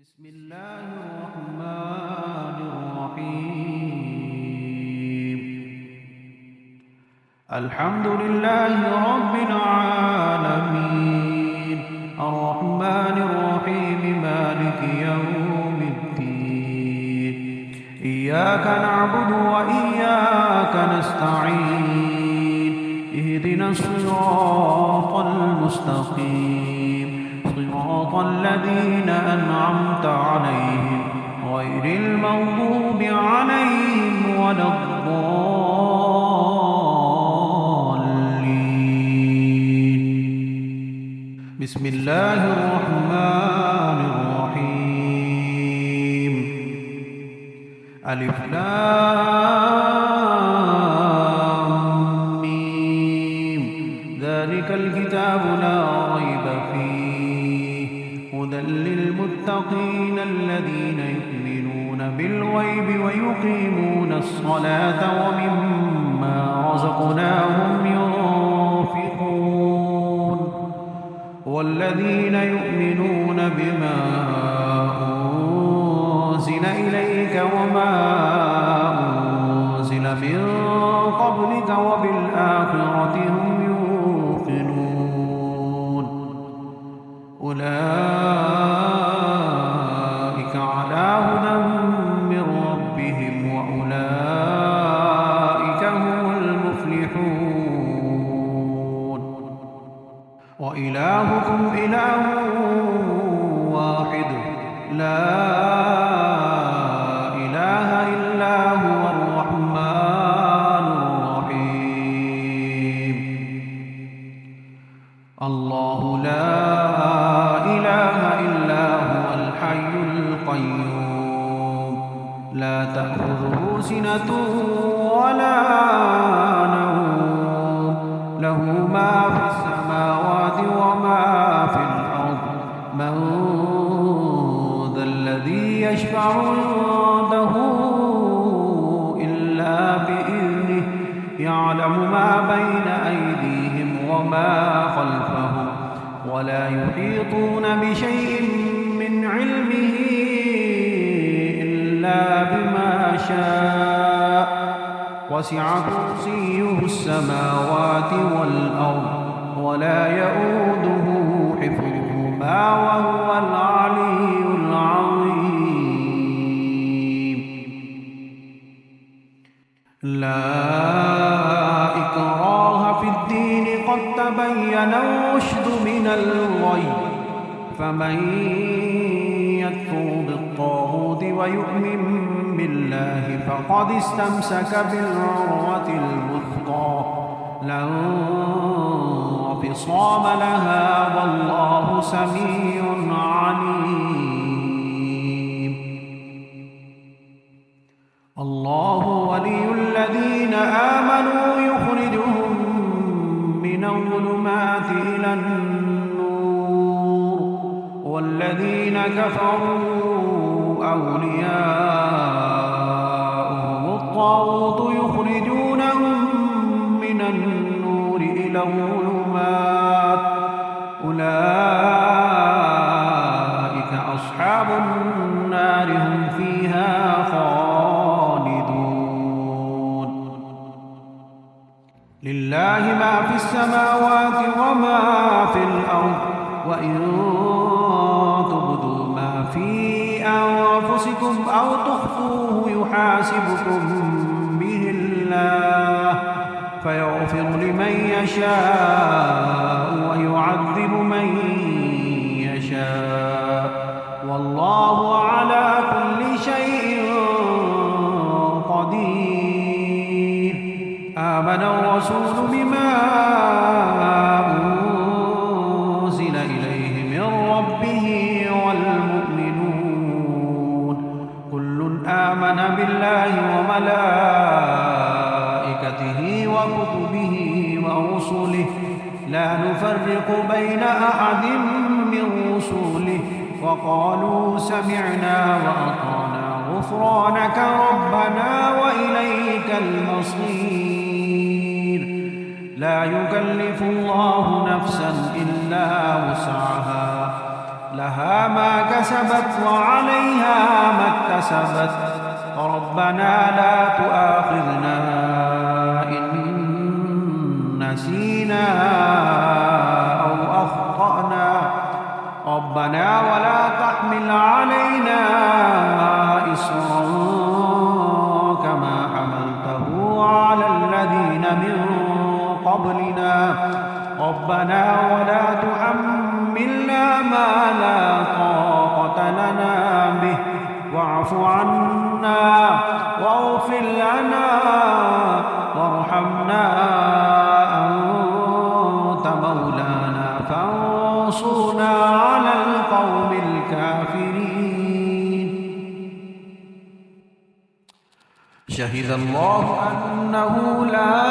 بسم الله الرحمن الرحيم. الحمد لله رب العالمين الرحمن الرحيم مالك يوم الدين. إياك نعبد وإياك نستعين. اهدنا الصراط المستقيم صراط الذين أنعمت عليهم غير المغضوب عليهم ولا الضالين. بسم الله الرحمن الرحيم. ألف لام ميم. ذلك الكتاب لا ريب فيه هدى للمتقين الذين يؤمنون بالغيب ويقيمون الصلاة ومما رزقناهم ينفقون والذين يؤمنون بما أنزل إليك وما أنزل من قبلك وبالآخرة هم يوقنون. أولئك على هدى من ربهم وأولئك هم المفلحون. وإلهكم إله واحد لا إله إلا هو الرحمن الرحيم. الله لا إله إلا هو الحي القيوم لا تأخذه سنة ولا نوم له ما في السماوات وما في الأرض. من ذا الذي يشفع عنده إلا بإذنه يعلم ما بين أيديهم وما خلفهم ولا يحيطون بشيء من علمه إلا بما شاء وسع كرسيه السماوات والأرض ولا يؤوده حفظهما وهو العلي العظيم. لا إكراه في الدين قد تبين الرشد من الغي فمن يكفر بالطاغوت ويؤمن بالله فقد استمسك بالعروة الوثقى لا انفصام لها والله سميع عليم. الله ولي الذين آمنوا يخرجهم من الظلمات إلى النور والذين كفروا أولياؤهم الطاغوت يخرجونهم من النور إلى الظلمات أولئك أصحاب النار هم فيها خالدون. لله ما في السماوات وما في الأرض وإن تبدوا ما في أنفسكم أو تخفوه يحاسبكم به الله فيغفر لمن يشاء ويعذب من يشاء والله على كل شيء قدير. آمن الرسول بما أنزل إليه من ربه والمؤمنون كل آمن بالله وملائكته وكتبه ورسله لا نفرق بين أحد من رسله وقالوا سمعنا وأطعنا غفرانك ربنا وإليك المصير. لا يكلف الله نفسا إلا وسعها لها ما كسبت وعليها ما اكتسبت ربنا لا تؤاخذنا إن نسينا أو أخطأنا ربنا ولا تحمل علينا إصرا كما حملته على الذين من قبلنا ربنا ولا تحملنا ما لا طاقة لنا به واعف عنا واغفر لنا وارحمنا أنت مولانا فانصرنا على القوم الكافرين شهد الله أنه لا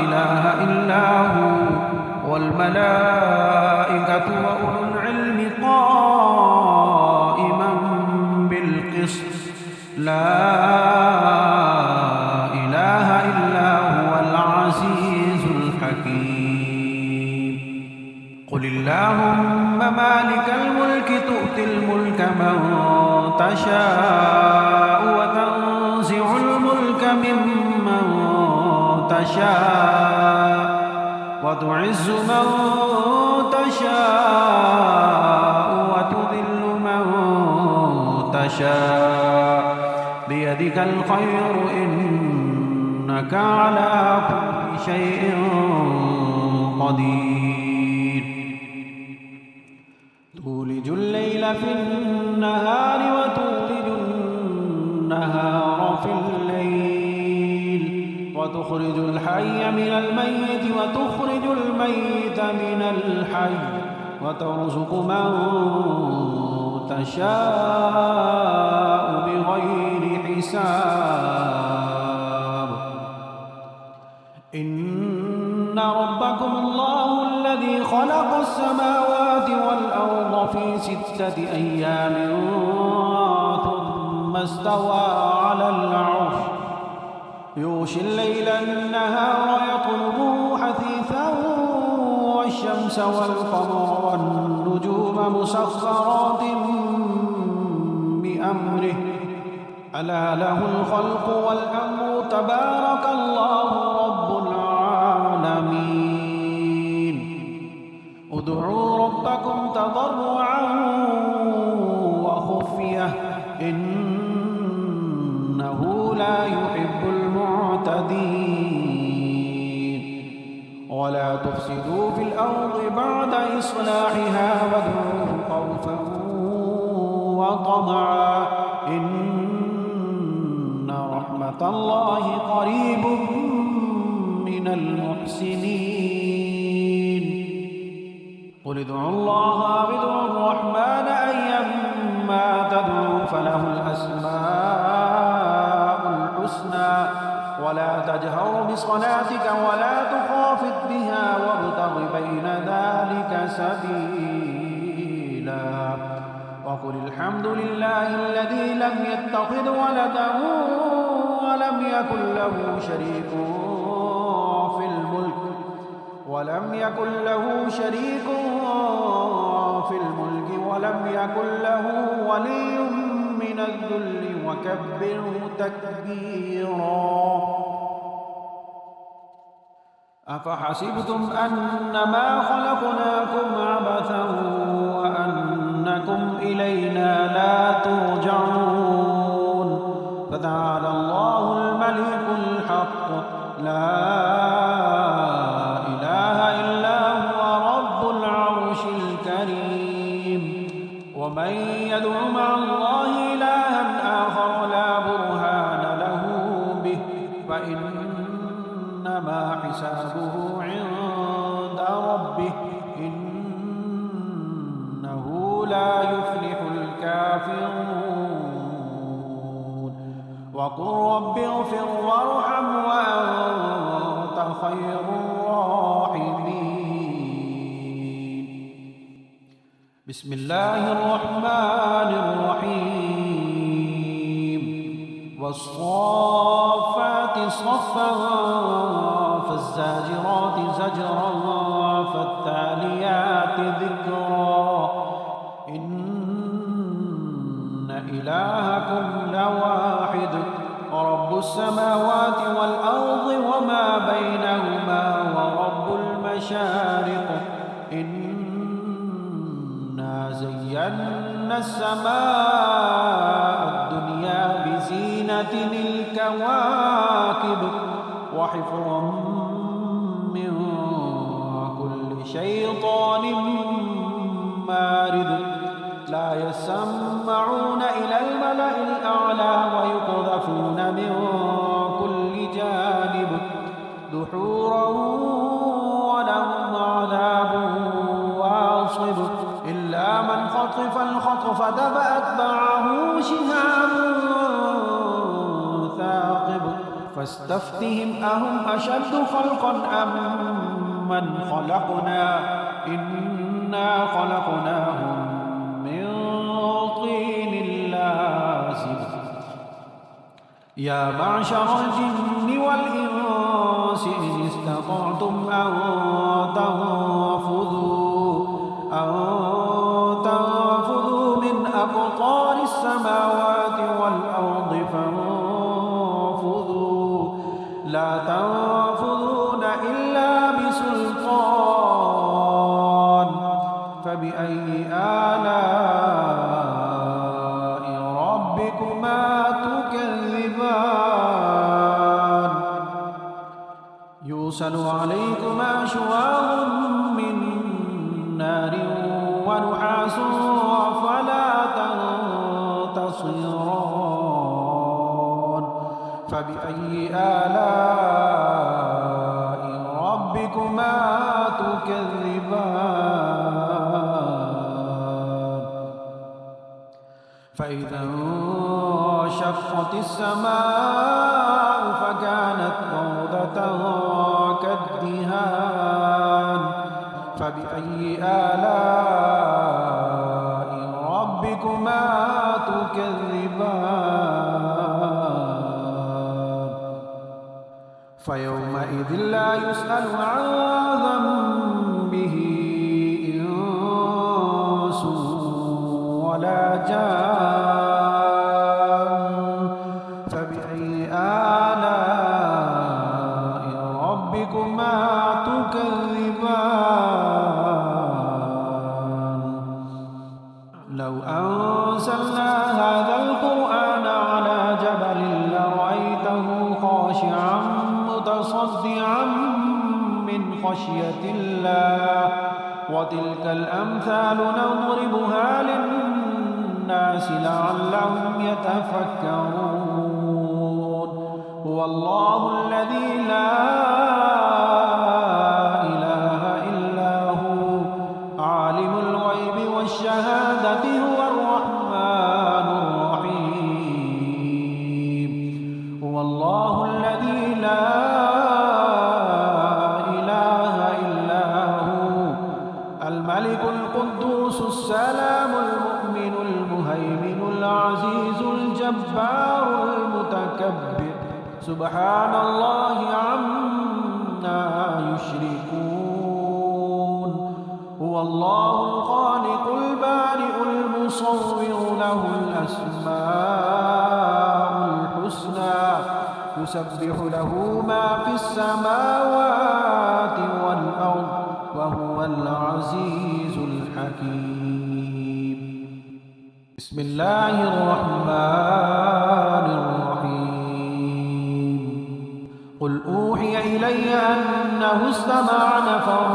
إله إلا هو والملائكة وأولو العلم قائما بالقسط لا إله إلا هو العزيز الحكيم قل اللهم مالك الملك تؤتي الملك من تشاء وتنزع الملك ممن تشاء وتعز من تشاء وتذل من تشاء بيدك الخير إنك على كل شيء قدير تولج الليل في النهار وتولج النهار في الليل وتخرج الحي من الميت وتخرج الميت من الحي وترزق من تشاء بغير حساب إن ربكم الله الذي خلق السماوات والأرض في 6 أيام ثم استوى على العرش يغشي الليل النهار يطلبه حثيثا والشمس والقمر والنجوم مسخرات بأمره ألا له الخلق والأمر تبارك الله رب العالمين ادعوا ربكم تضرعا وخفية إنه لا يحب المعتدين ولا تفسدوا في الأرض بعد إصلاحها وادعوه خوفا وطمعا إن رحمة الله قريب من المحسنين قل ادعوا الله أو ادعوا الرحمن أيما تدعوا فله الأسماء الحسنى ولا تجهر بصلاتك ولا تخافت بها وابتغ بين ذلك سبيلا وقل الحمد لله الذي لم يتخذ ولدا ولم يكن له شريك في الملك ولم يكن له ولي من الذل وكبره تكبيرا أفحسبتم أنما خلقناكم عبثا وأنكم إلينا لا ترجعون فتعالى الله الملك الحق لا إله إلا هو رب العرش الكريم ومن يدع مع الله إلها آخر لا برهان له به فإنما حسابه عند ربه إنه لا يفلح الكافرون وقل رب اغفر وارحم وأنت خير الراحمين بسم الله الرحمن الرحيم والصافات صفا فالزاجرات زجرا فالتاليات ذكرا إلهكم لواحد رب السماوات والأرض وما بينهما ورب المشارق إنا زينا السماء الدنيا بزينة الكواكب وحفظا من كل شيطان مارد لا يسمعون إلى الملأ الأعلى ويقذفون من كل جانب دحورا ولهم عذاب واصب إلا من خطف الخطفة فأتبعه شهاب ثاقب فاستفتهم أهم أشد خلقا أم من خلقنا إنا خلقناهم من طين لازب يا معشر الجن والإنس إن استطعتم أن تنفذوا من أقطار السماوات والأرض فانفذوا لا تنفذون إلا بسلطان فبأي آلاء ربكما تكذبان يرسل عليكما شواظ من نار ونحاس فلا تنتصران فبأي آلاء ربكما تكذبان فإذا انشقت السماء فكانت موضة كالدهان فبأي آلاء ربكما تكذبان فيومئذ لا يسأل عن ذنبه إنس ولا جان فبأي آلاء ربكما تكذبان لو أنزلنا هذا القرآن على جبل لرأيته خاشعا متصدعا من خشية الله وتلك الأمثال نضربها للناس لعلهم يتفكرون هو الله الذي لا إله إلا هو عالم الغيب والشهادة هو الرحمن الرحيم هو الله الذي لا إله إلا هو الملك القدوس السلام المؤمن المهيمن العزيز الجبار المتكبر سبحان الله عما يشركون هو الله الخالق البارئ المصور له الأسماء الحسنى يسبح له ما في السماوات والأرض وهو العزيز الحكيم بسم الله الرحمن الرحيم قل أوحي إلي أنه استمع نفر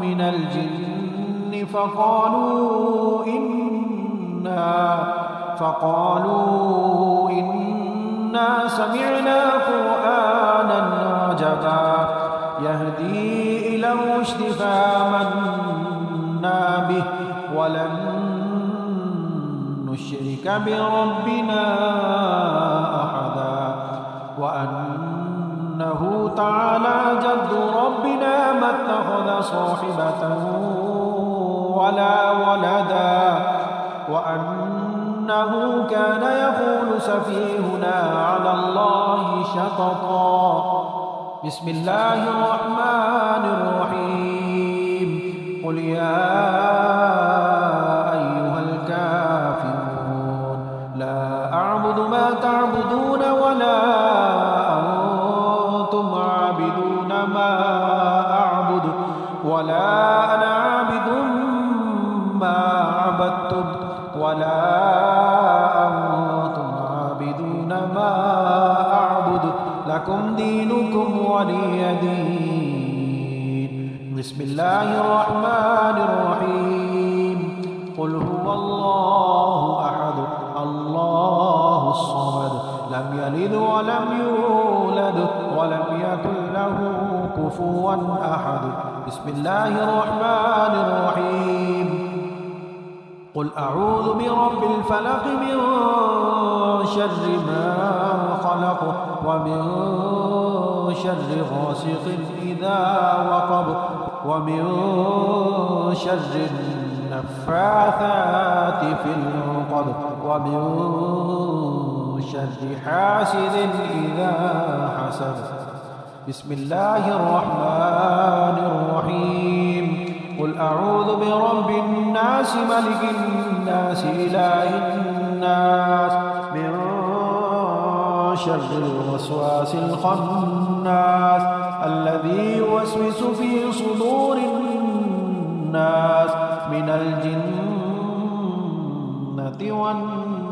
من الجن فقالوا إنا سمعنا قرآنا عجبا يهدي إلى الرشد فآمنا به ولن نشرك بربنا أحدا وأنه تعالى جد ربنا ما اتخذ صاحبة ولا ولدا وأنه كان يقول سفيهنا على الله شططا بسم الله الرحمن الرحيم قل يا أيها الكافرون ما تعبدون ولا أنتم عابدون ما أعبد ولا أنا عابد ما عبدتم ولا أنتم عابدون ما أعبد لكم دينكم ولي دين. بسم الله الرحمن الرحيم. قل هو الله أحد الله الصمد لم يلد ولم يولد ولم يكن له كفوا أحد. بسم الله الرحمن الرحيم. قل أعوذ برب الفلق من شر ما خلق ومن شر غاسق إذا وقب ومن شر النفاثات في العقد ومن شر حاسد إذا حسد. بسم الله الرحمن الرحيم. قل أعوذ برب الناس ملك الناس إله الناس من شر الوسواس الخناس الذي يوسوس في صدور الناس من الجنة والناس.